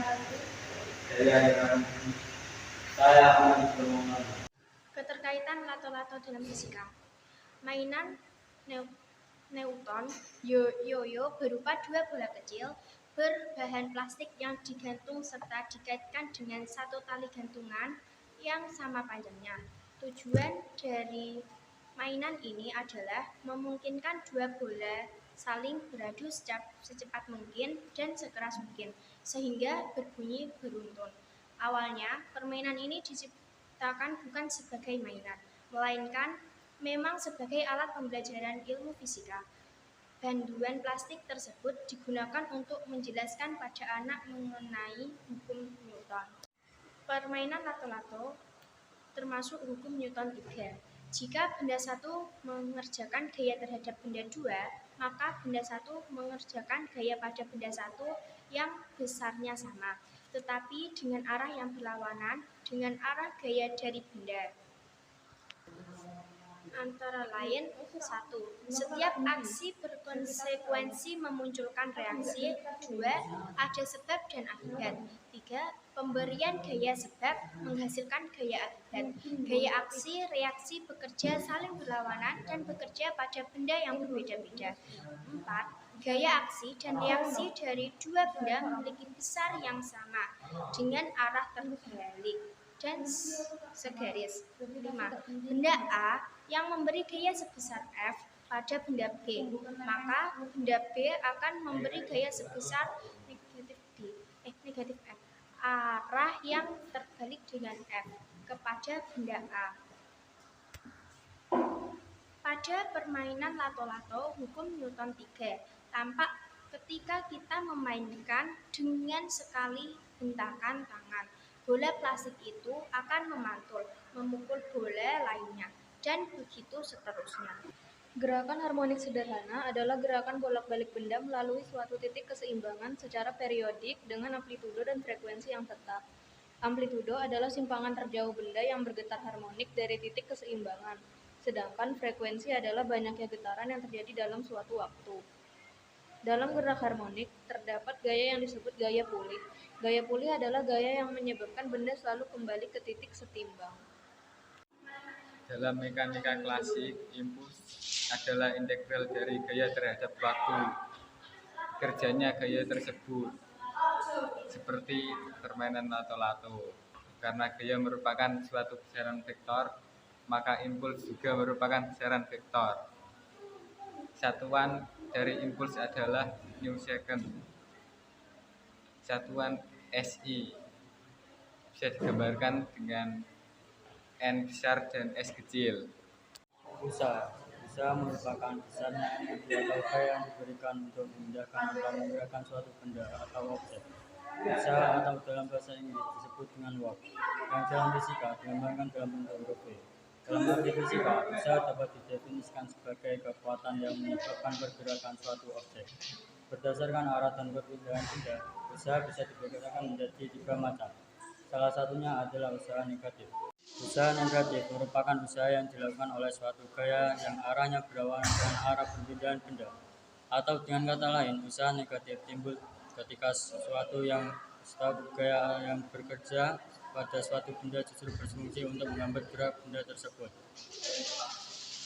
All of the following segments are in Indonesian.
Saya yang saya akan bermomen. Keterkaitan lato-lato dalam fisika. Mainan Newton yoyo berupa dua bola kecil berbahan plastik yang digantung serta dikaitkan dengan satu tali gantungan yang sama panjangnya. Tujuan dari mainan ini adalah memungkinkan dua bola saling beradu secepat mungkin dan sekeras mungkin, sehingga berbunyi beruntun. Awalnya, permainan ini diciptakan bukan sebagai mainan, melainkan memang sebagai alat pembelajaran ilmu fisika. Banduan plastik tersebut digunakan untuk menjelaskan pada anak mengenai hukum Newton. Permainan lato-lato termasuk hukum Newton 3. Jika benda satu mengerjakan gaya terhadap benda dua, maka benda satu mengerjakan gaya pada benda satu yang besarnya sama, tetapi dengan arah yang berlawanan dengan arah gaya dari benda. Antara lain, 1. Setiap aksi berkonsekuensi memunculkan reaksi. 2. Ada sebab dan akibat. 3. Pemberian gaya sebab menghasilkan gaya akibat. Gaya aksi, reaksi bekerja saling berlawanan dan bekerja pada benda yang berbeda-beda. 4. Gaya aksi dan reaksi dari dua benda memiliki besar yang sama dengan arah terbalik dan segaris. 5. Benda A yang memberi gaya sebesar F pada benda B, maka benda B akan memberi gaya sebesar negatif F, arah yang terbalik dengan F kepada benda A. Pada permainan lato-lato, hukum Newton 3 tampak ketika kita memainkan dengan sekali hentakan tangan. Bola plastik itu akan memantul, memukul bola lainnya, dan begitu seterusnya. Gerakan harmonik sederhana adalah gerakan bolak-balik benda melalui suatu titik keseimbangan secara periodik dengan amplitudo dan frekuensi yang tetap. Amplitudo adalah simpangan terjauh benda yang bergetar harmonik dari titik keseimbangan, sedangkan frekuensi adalah banyaknya getaran yang terjadi dalam suatu waktu. Dalam gerak harmonik, terdapat gaya yang disebut gaya pulih. Gaya pulih adalah gaya yang menyebabkan benda selalu kembali ke titik setimbang. Dalam mekanika klasik, impuls adalah integral dari gaya terhadap waktu. Kerjanya gaya tersebut seperti permainan lato-lato. Karena gaya merupakan suatu besaran vektor, maka impuls juga merupakan besaran vektor. Satuan dari impuls adalah new second. Satuan SI bisa digambarkan dengan N besar dan S kecil. Busa merupakan besarnya energi atau gaya yang diberikan untuk memindahkan atau menggerakkan suatu benda atau objek. Busa atau dalam bahasa Inggris disebut dengan watt, yang dalam fisika digambarkan dalam bentuk huruf V. Dalam arti fisika, busa dapat didefinisikan sebagai kekuatan yang menyebabkan pergerakan suatu objek. Berdasarkan arah dan perpindahan benda, busa bisa dibedakan menjadi 3 macam. Salah satunya adalah usaha negatif. Usaha negatif merupakan usaha yang dilakukan oleh suatu gaya yang arahnya berlawanan dengan arah perpindahan benda. Atau dengan kata lain, usaha negatif timbul ketika suatu gaya yang bekerja pada suatu benda justru berfungsi untuk menghambat gerak benda tersebut.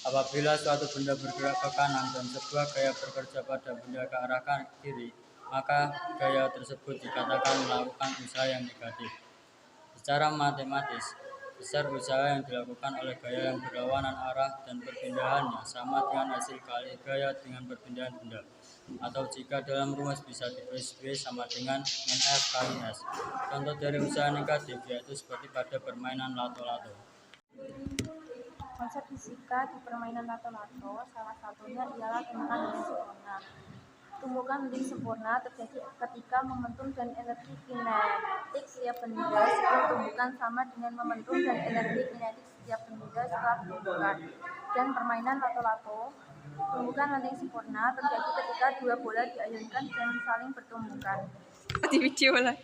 Apabila suatu benda bergerak ke kanan dan sebuah gaya bekerja pada benda ke arah kiri, maka gaya tersebut dikatakan melakukan usaha yang negatif. Secara matematis, besar usaha yang dilakukan oleh gaya yang berlawanan arah dan perpindahannya sama dengan hasil kali gaya dengan perpindahan benda. Atau jika dalam rumus bisa ditulis B sama dengan NF kali S. Contoh dari usaha negatif yaitu seperti pada permainan lato-lato. Konsep fisika di permainan lato-lato salah satunya ialah tumbukan link sempurna. Tumbukan link sempurna terjadi ketika momentum dan energi kinetik setiap benda sebelum tumbukan sama dengan momentum dan energi kinetik setiap benda setelah tumbukan. Dan permainan lato-lato, tumbukan link sempurna terjadi ketika dua bola diayunkan dan saling bertumbukan. Di video lah.